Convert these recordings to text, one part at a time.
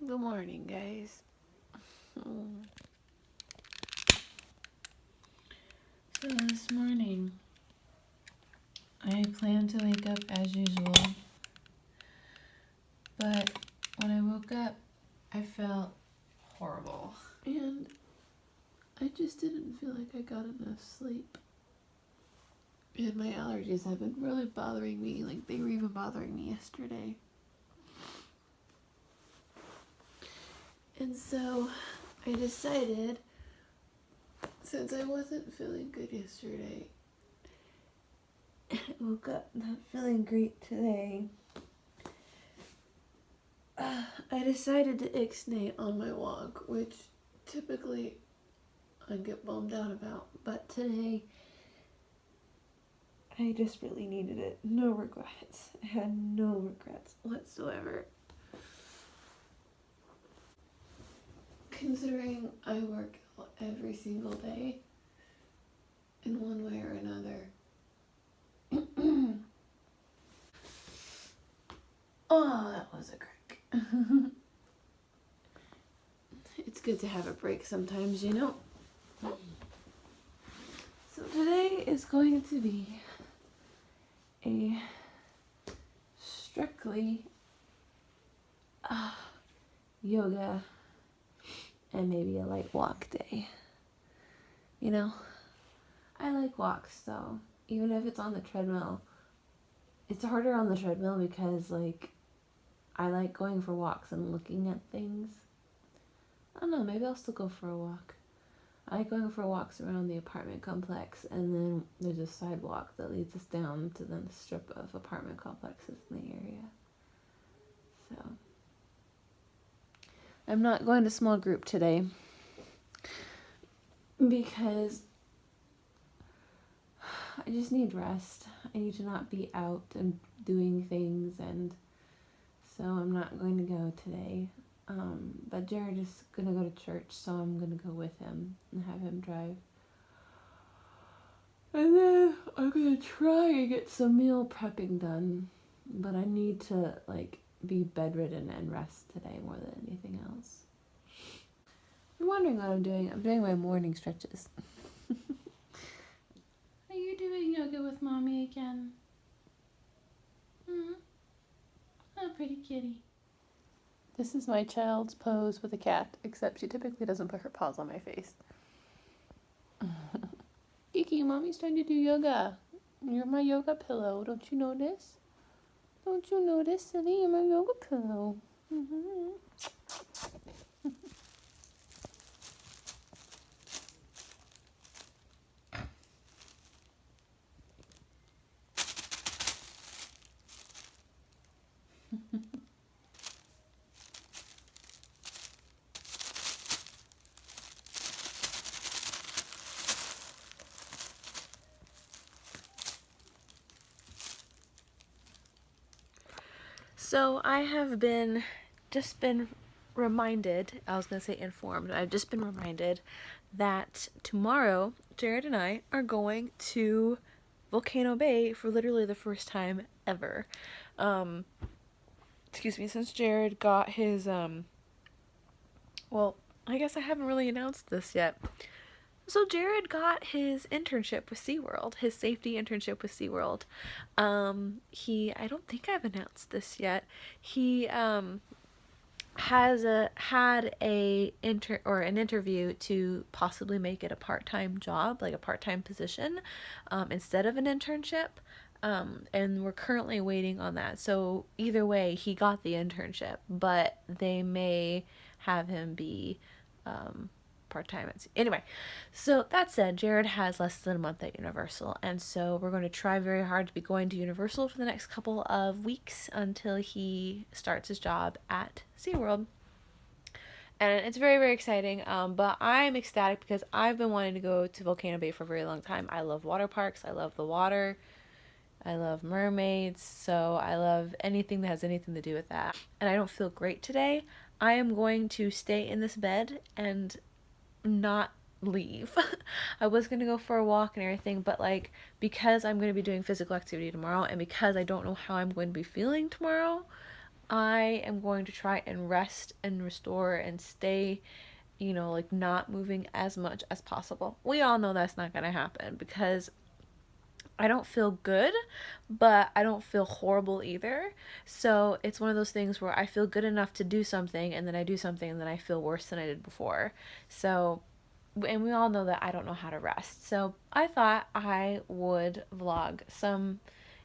Good morning, guys. So this morning, I planned to wake up as usual, but when I woke up, I felt horrible. And I just didn't feel like I got enough sleep. And my allergies have been really bothering me, like they were even bothering me yesterday. And so I decided, since I wasn't feeling good yesterday, I woke up not feeling great today, I decided to ixnay on my walk, which typically I get bummed out about, but today I just really needed it. No regrets. I had no regrets whatsoever. Considering I work out every single day in one way or another. Oh, that was a crack. It's good to have a break sometimes, you know? So today is going to be a strictly yoga and maybe a light walk day. You know, I like walks, so even if it's on the treadmill, it's harder on the treadmill because like I like going for walks and looking at things. I don't know, maybe I'll still go for a walk. I like going for walks around the apartment complex, and then there's a sidewalk that leads us down to the strip of apartment complexes in the area. So I'm not going to small group today because I just need rest. I need to not be out and doing things, and so I'm not going to go today. But Jared is going to go to church, so I'm going to go with him and have him drive. And then I'm going to try and get some meal prepping done. But I need to, like, be bedridden and rest today more than anything else. You're wondering what I'm doing. I'm doing my morning stretches. Are you doing yoga with Mommy again? Oh, pretty kitty. This is my child's pose with a cat, except she typically doesn't put her paws on my face. Kiki, Mommy's trying to do yoga. You're my yoga pillow. Don't you notice? Don't you notice, silly? You're my yoga pillow. So I have just been reminded, I was going to say informed, I've just been reminded that tomorrow Jared and I are going to Volcano Bay for literally the first time ever. Since Jared got his, well, I guess I haven't really announced this yet. So Jared got his internship with SeaWorld, his safety internship with SeaWorld. I don't think I've announced this yet. He had an interview to possibly make it a part-time job, like a part-time position, instead of an internship. And we're currently waiting on that. So either way, he got the internship, but they may have him be part-time. Anyway, so that said, Jared has less than a month at Universal, and so we're going to try very hard to be going to Universal for the next couple of weeks until he starts his job at SeaWorld. And it's very, very exciting, but I'm ecstatic because I've been wanting to go to Volcano Bay for a very long time. I love water parks. I love the water. I love mermaids, so I love anything that has anything to do with that. And I don't feel great today. I am going to stay in this bed and not leave. I was going to go for a walk and everything, but like, because I'm going to be doing physical activity tomorrow and because I don't know how I'm going to be feeling tomorrow, I am going to try and rest and restore and stay, like not moving as much as possible. We all know that's not going to happen because I don't feel good, but I don't feel horrible either. So it's one of those things where I feel good enough to do something, and then I do something, and then I feel worse than I did before. So, and we all know that I don't know how to rest. So I thought I would vlog some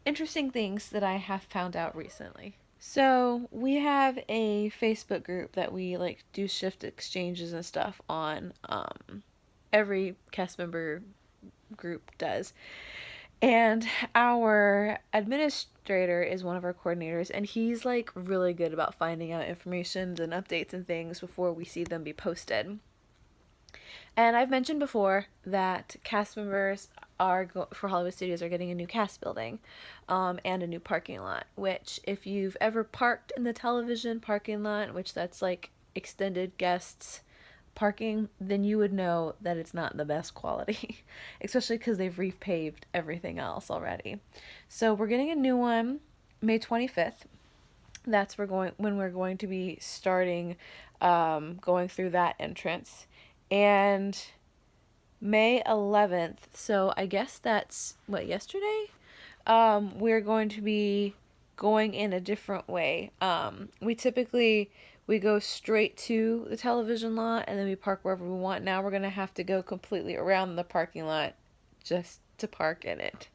interesting things that I have found out recently. So we have a Facebook group that we like do shift exchanges and stuff on. Every cast member group does. And our administrator is one of our coordinators, and he's like really good about finding out information and updates and things before we see them be posted. And I've mentioned before that cast members for Hollywood Studios are getting a new cast building, and a new parking lot. Which, if you've ever parked in the television parking lot, which that's like extended guests parking, then you would know that it's not the best quality, especially because they've repaved everything else already. So we're getting a new one May 25th. That's when we're going to be starting, going through that entrance. And May 11th, so I guess that's what, yesterday? We're going to be going in a different way. We go straight to the television lot and then we park wherever we want. Now we're gonna have to go completely around the parking lot just to park in it.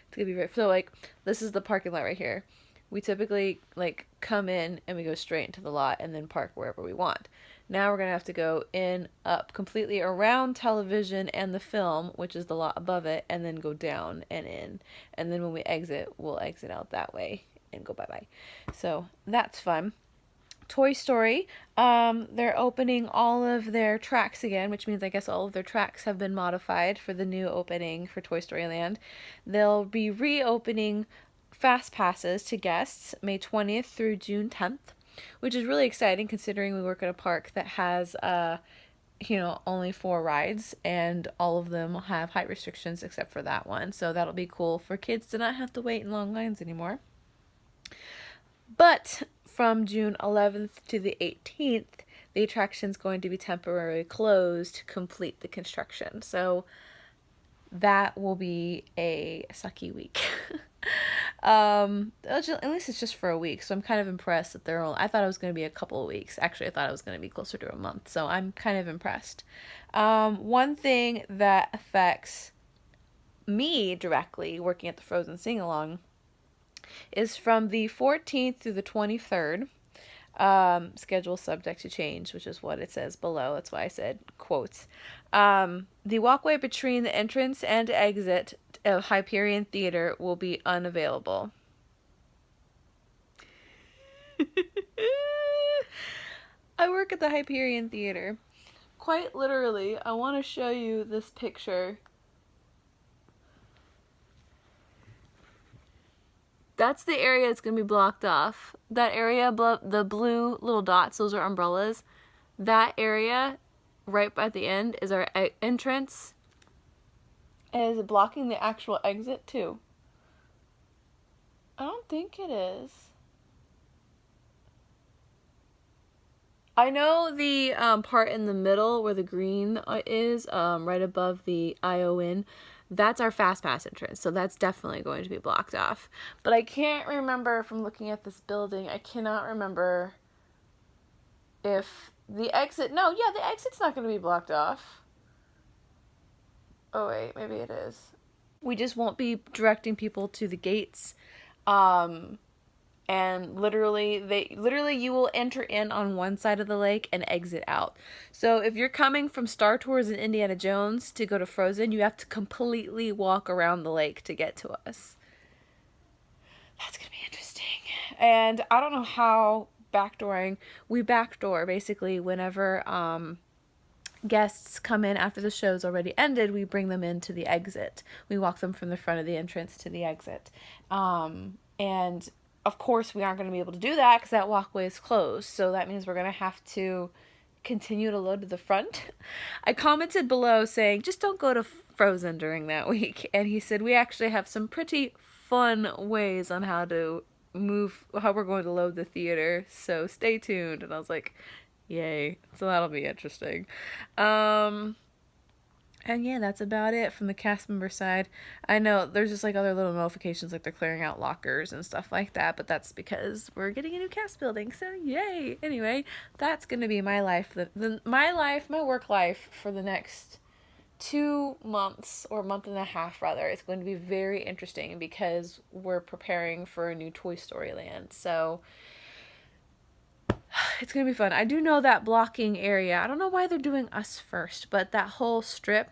It's gonna be right. So like, this is the parking lot right here. We typically like come in and we go straight into the lot and then park wherever we want. Now we're gonna have to go in, up, completely around television and the film, which is the lot above it, and then go down and in. And then when we exit, we'll exit out that way and go bye-bye. So that's fun. Toy Story, they're opening all of their tracks again, which means I guess all of their tracks have been modified for the new opening for Toy Story Land. They'll be reopening Fast Passes to guests May 20th through June 10th, which is really exciting considering we work at a park that has only 4 rides, and all of them have height restrictions except for that one. So that'll be cool for kids to not have to wait in long lines anymore. But from June 11th to the 18th, the attraction's going to be temporarily closed to complete the construction. So that will be a sucky week. At least it's just for a week, so I'm kind of impressed that I thought it was going to be a couple of weeks. Actually, I thought it was going to be closer to a month, so I'm kind of impressed. One thing that affects me directly working at the Frozen Sing-Along is from the 14th through the 23rd. Schedule subject to change, which is what it says below. That's why I said quotes. The walkway between the entrance and exit of Hyperion Theater will be unavailable. I work at the Hyperion Theater. Quite literally, I want to show you this picture. That's the area that's going to be blocked off. That area, the blue little dots, those are umbrellas. That area right at the end is our entrance. And is it blocking the actual exit too? I don't think it is. I know the part in the middle where the green is, right above the ION, that's our Fast Pass entrance, so that's definitely going to be blocked off. But I can't remember from looking at this building, I cannot remember if the exit, the exit's not going to be blocked off. Oh wait, maybe it is. We just won't be directing people to the gates. And literally you will enter in on one side of the lake and exit out. So if you're coming from Star Tours and Indiana Jones to go to Frozen, you have to completely walk around the lake to get to us. That's gonna be interesting. And I don't know how we backdoor basically whenever guests come in after the show's already ended. We bring them into the exit. We walk them from the front of the entrance to the exit. And of course, we aren't going to be able to do that because that walkway is closed. So that means we're going to have to continue to load to the front. I commented below saying, just don't go to Frozen during that week. And he said, we actually have some pretty fun ways on how to how we're going to load the theater. So stay tuned. And I was like, yay. So that'll be interesting. Um, and yeah, that's about it from the cast member side. I know there's just like other little notifications, like they're clearing out lockers and stuff like that, but that's because we're getting a new cast building. So yay! Anyway, that's gonna be my life, my work life for the next 2 months, or a month and a half rather. It's going to be very interesting because we're preparing for a new Toy Story land. So it's gonna be fun. I do know that blocking area. I don't know why they're doing us first, but that whole strip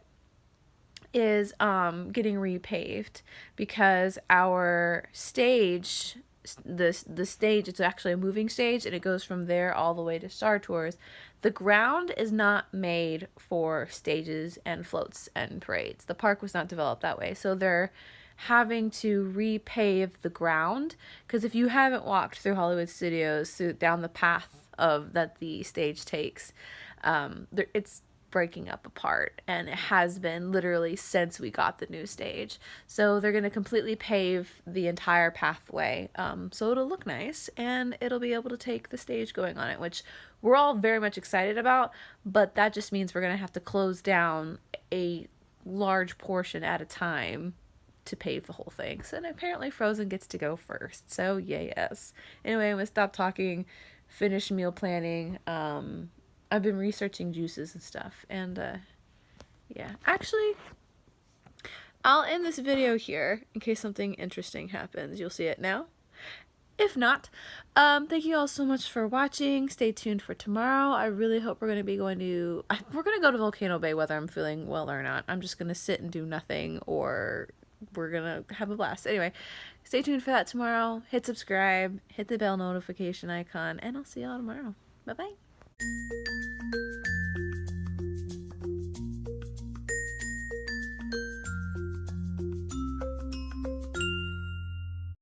is getting repaved because our stage, the stage, it's actually a moving stage, and it goes from there all the way to Star Tours. The ground is not made for stages and floats and parades. The park was not developed that way, so they're having to repave the ground, because if you haven't walked through Hollywood Studios, down the path of that the stage takes, it's breaking up apart, and it has been literally since we got the new stage. So they're going to completely pave the entire pathway, so it'll look nice, and it'll be able to take the stage going on it, which we're all very much excited about. But that just means we're going to have to close down a large portion at a time to pave the whole thing. So, and apparently Frozen gets to go first. So yes. Anyway, I'm gonna stop talking, finish meal planning. I've been researching juices and stuff, and yeah. Actually, I'll end this video here in case something interesting happens. You'll see it now. If not, thank you all so much for watching. Stay tuned for tomorrow. I really hope we're going to be we're going to go to Volcano Bay whether I'm feeling well or not. I'm just going to sit and do nothing, or we're going to have a blast. Anyway, stay tuned for that tomorrow. Hit subscribe, hit the bell notification icon, and I'll see y'all tomorrow. Bye-bye.